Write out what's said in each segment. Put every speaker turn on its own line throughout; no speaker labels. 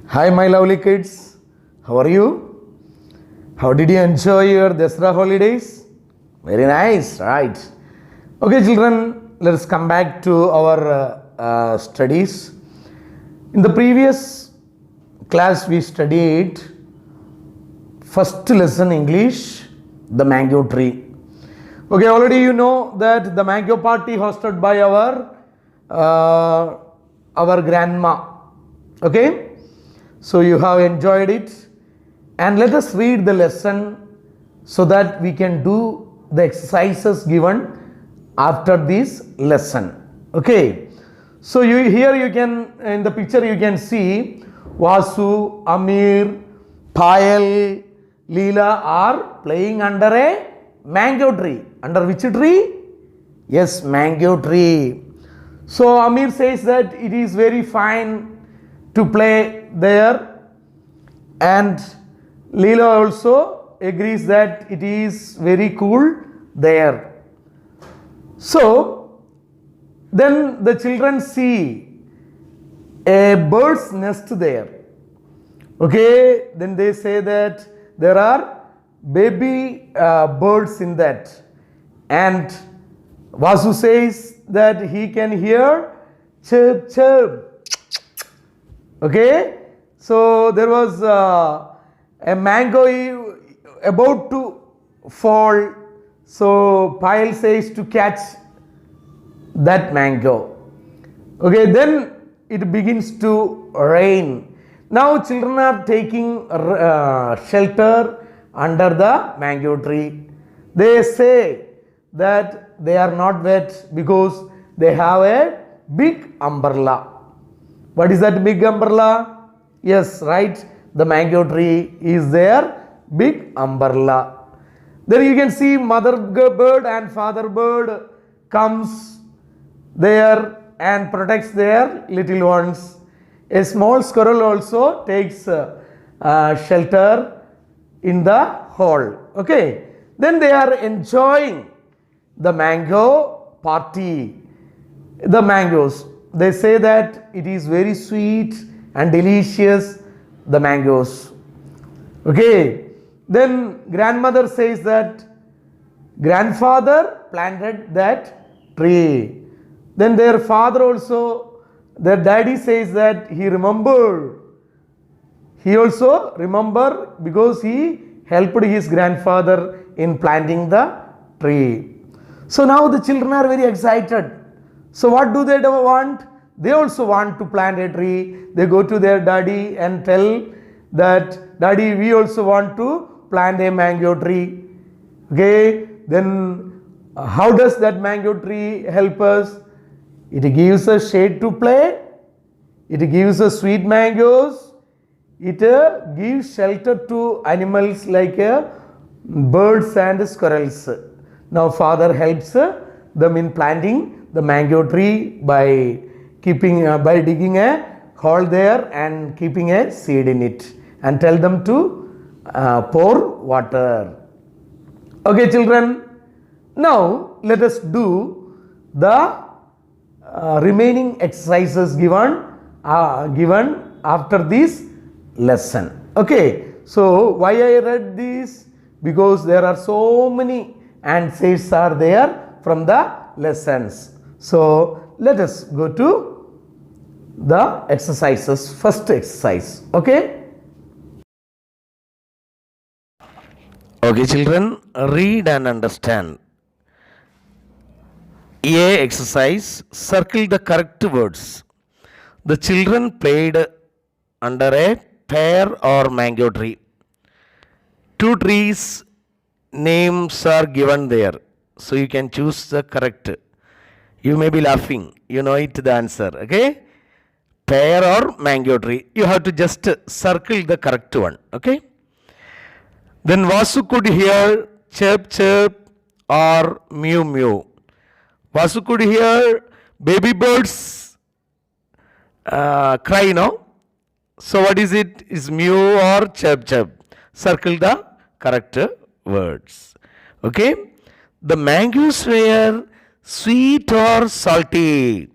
Hi, my lovely kids. How are you? How did you enjoy your Dasra holidays? Very nice, right? Okay, children, let us come back to our studies. In the previous class, we studied first lesson English, the mango tree. Okay, already you know that the mango party hosted by our grandma. Okay, so you have enjoyed it, and let us read the lesson so that we can do the exercises given after this lesson. Okay, so here you can, in the picture you can see Vasu, Amir, Payal, Leela are playing under a mango tree. Under which tree? Yes, mango tree. So Amir says that it is very fine to play there, and Leela also agrees that it is very cool there. So then the children see a bird's nest there. Okay, then they say that there are baby birds in that, and Vasu says that he can hear chirp chirp. Okay, so there was a mango about to fall, so Payal says to catch that mango. Okay, then it begins to rain. Now children are taking shelter under the mango tree. They say that they are not wet because they have a big umbrella. What is that big umbrella? Yes, right. The mango tree is their big umbrella. Then you can see mother bird and father bird comes there and protects their little ones. A small squirrel also takes shelter in the hole. Okay. Then they are enjoying the mango party. The mangoes. They say that it is very sweet and delicious, the mangoes. Okay. Then grandmother says that grandfather planted that tree. Then their father also, their daddy says that he remembered. He also remembered because he helped his grandfather in planting the tree. So now the children are very excited. So what do they want? They also want to plant a tree. They go to their daddy and tell that, Daddy, we also want to plant a mango tree. Okay, then how does that mango tree help us? It gives us shade to play. It gives us sweet mangoes. It gives shelter to animals like birds and squirrels. Now father helps them in planting the mango tree by digging a hole there and keeping a seed in it, and tell them to pour water. Okay, children, now let us do the remaining exercises given after this lesson. Okay, so why I read this? Because there are so many answers are there from the lessons. So let us go to the exercises. First exercise. Okay. Okay, children, read and understand. A exercise, circle the correct words. The children played under a pear or mango tree. Two trees names are given there, so you can choose the correct. You may be laughing, you know it, the answer. Okay, pear or mango tree, you have to just circle the correct one. Okay, then Vasu could hear chirp chirp or mew mew. Vasu could hear baby birds cry, no? So what is it? Is mew or chirp chirp? Circle the correct words. Okay, the mangoes were sweet or salty?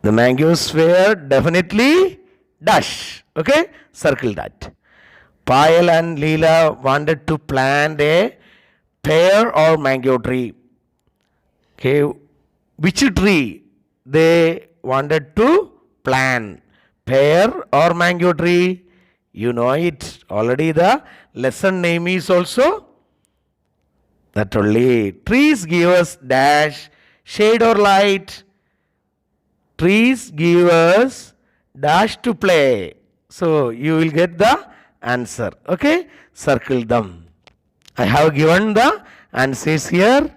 The mangoes were definitely dash. Okay, circle that. Payal and Leela wanted to plant a pear or mango tree. Okay, which tree they wanted to plant? Pear or mango tree? You know it already. The lesson name is also that only. Trees give us dash, shade or light. Trees give us dash to play. So you will get the answer. Okay, circle them. I have given the answers here.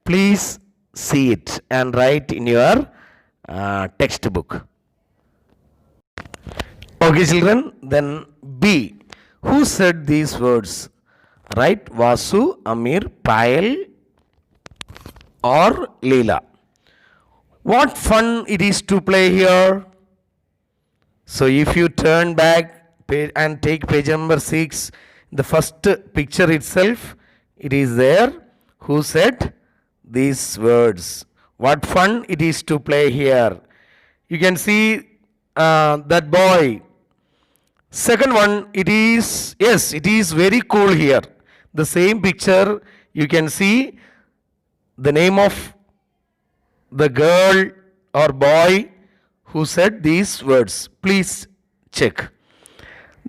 Please see it and write in your textbook. Okay, children. Then B. Who said these words? Right? Vasu, Amir, Payal, or Leela. What fun it is to play here. So if you turn back and take page number 6, the first picture itself, it is there. Who said these words? What fun it is to play here. You can see that boy. Second one, it is, yes, it is very cool here. The same picture, you can see the name of the girl or boy who said these words. Please check.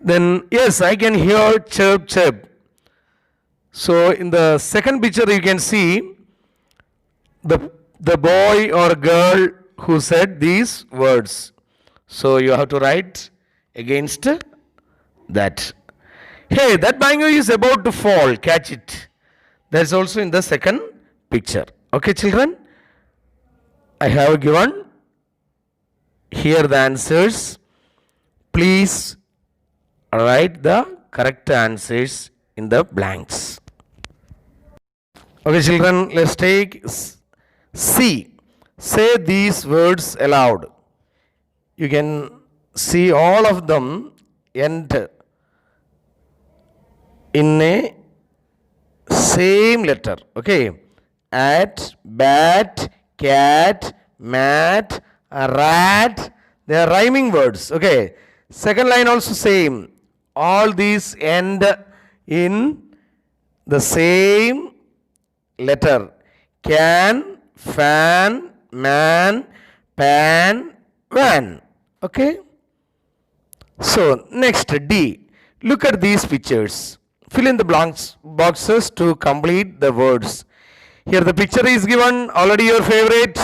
Then, yes, I can hear chirp, chirp. So, in the second picture, you can see the boy or girl who said these words. So, you have to write against that. Hey, that mango is about to fall. Catch it. That's also in the second picture. Okay, children? I have given here the answers. Please write the correct answers in the blanks. Okay, children, let's take C. Say these words aloud. You can see all of them end in a same letter. Okay. At, bat, cat, mat, rat. They are rhyming words. Okay. Second line also same. All these end in the same letter. Can, fan, man, pan, van. Okay. So next D. Look at these pictures. Fill in the blanks boxes to complete the words. Here the picture is given. Already your favorite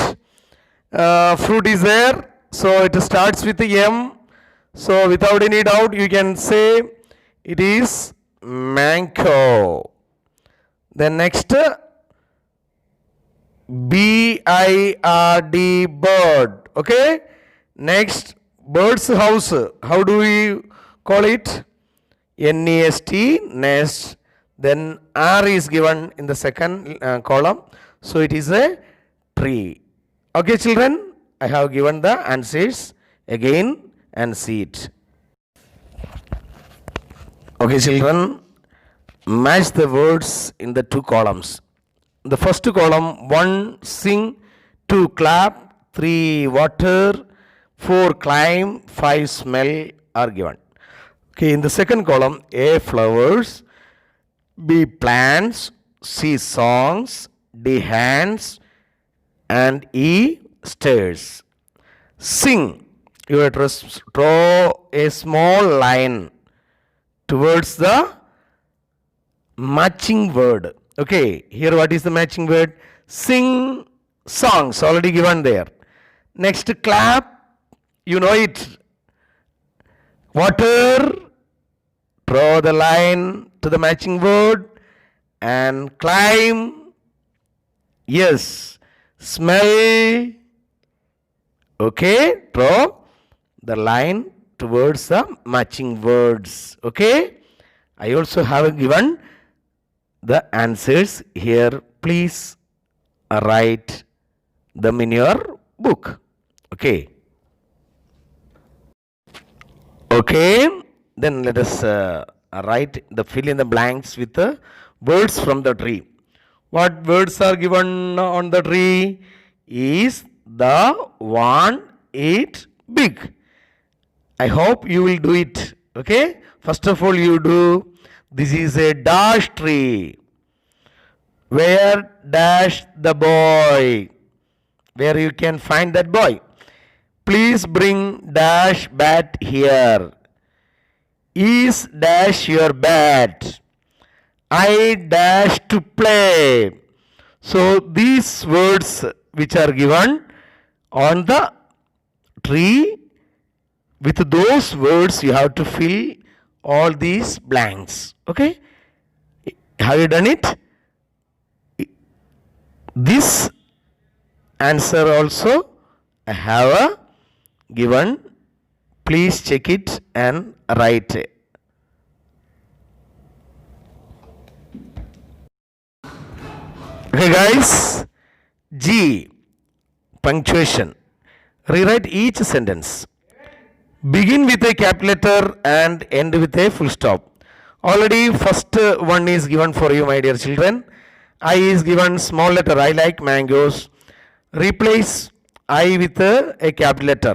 fruit is there. So it starts with the M. So without any doubt you can say it is mango. Then next B-I-R-D, bird. Okay. Next, bird's house. How do we call it? N-E-S-T, nest. Then R is given in the second column. So it is a tree. Okay, children, I have given the answers again and see it. Okay, children, match the words in the two columns. The first column, 1 sing, 2 clap, 3 water, 4 climb, 5 smell are given. Okay, in the second column, A flowers, B plants, C songs, D hands, and E stairs. Sing. You have to draw a small line towards the matching word. Okay, here what is the matching word? Sing songs, already given there. Next, clap, you know it. Water, draw the line to the matching word. And climb, yes. Smell, okay, draw the line towards the matching words. Okay, I also have given the answers here. Please write them in your book. Okay. Okay, then let us write the fill in the blanks with the words from the tree. What words are given on the tree? Is the one it big? I hope you will do it. Okay? First of all, you do. This is a dash tree. Where dash the boy? Where you can find that boy? Please bring dash bat here. Is dash your bat? I dash to play. So these words which are given on the tree, with those words you have to fill all these blanks. Okay? Have you done it? This answer also I have given. Please check it and write it. Okay guys, G, punctuation. Rewrite each sentence. Begin with a capital letter and end with a full stop. Already first one is given for you, my dear children. I is given small letter. I like mangoes. Replace I with a capital letter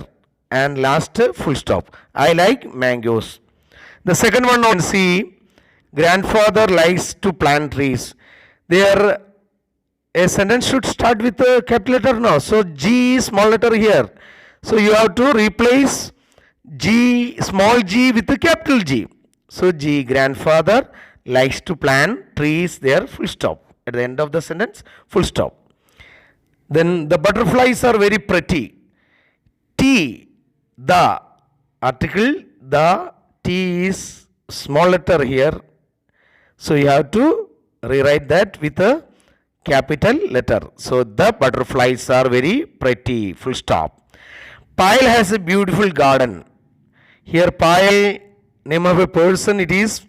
and last full stop. I like mangoes. The second one on C, grandfather likes to plant trees. There a sentence should start with a capital letter now. So G is small letter here. So you have to replace G, small g with a capital G. So G, grandfather likes to plant trees there, full stop. At the end of the sentence, full stop. Then the butterflies are very pretty. T, the article, the T is small letter here. So you have to rewrite that with a capital letter. So the butterflies are very pretty, full stop. Payal has a beautiful garden. Here Payal, name of a person, it is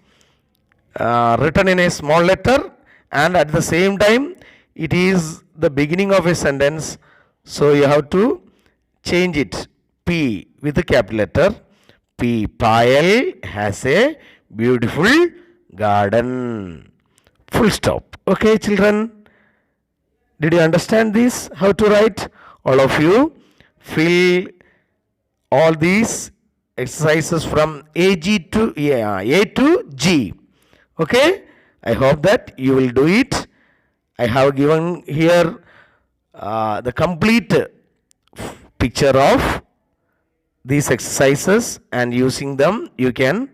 written in a small letter, and at the same time it is the beginning of a sentence. So you have to change it. P with a capital letter. P, Payal has a beautiful garden. Full stop. Okay children, did you understand this? How to write? All of you fill all these exercises from A to G. Okay? I hope that you will do it. I have given here the complete picture of these exercises, and using them you can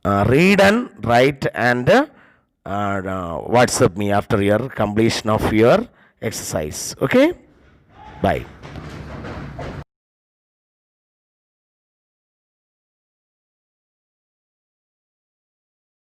read and write and WhatsApp me after your completion of your exercise. Okay? Bye.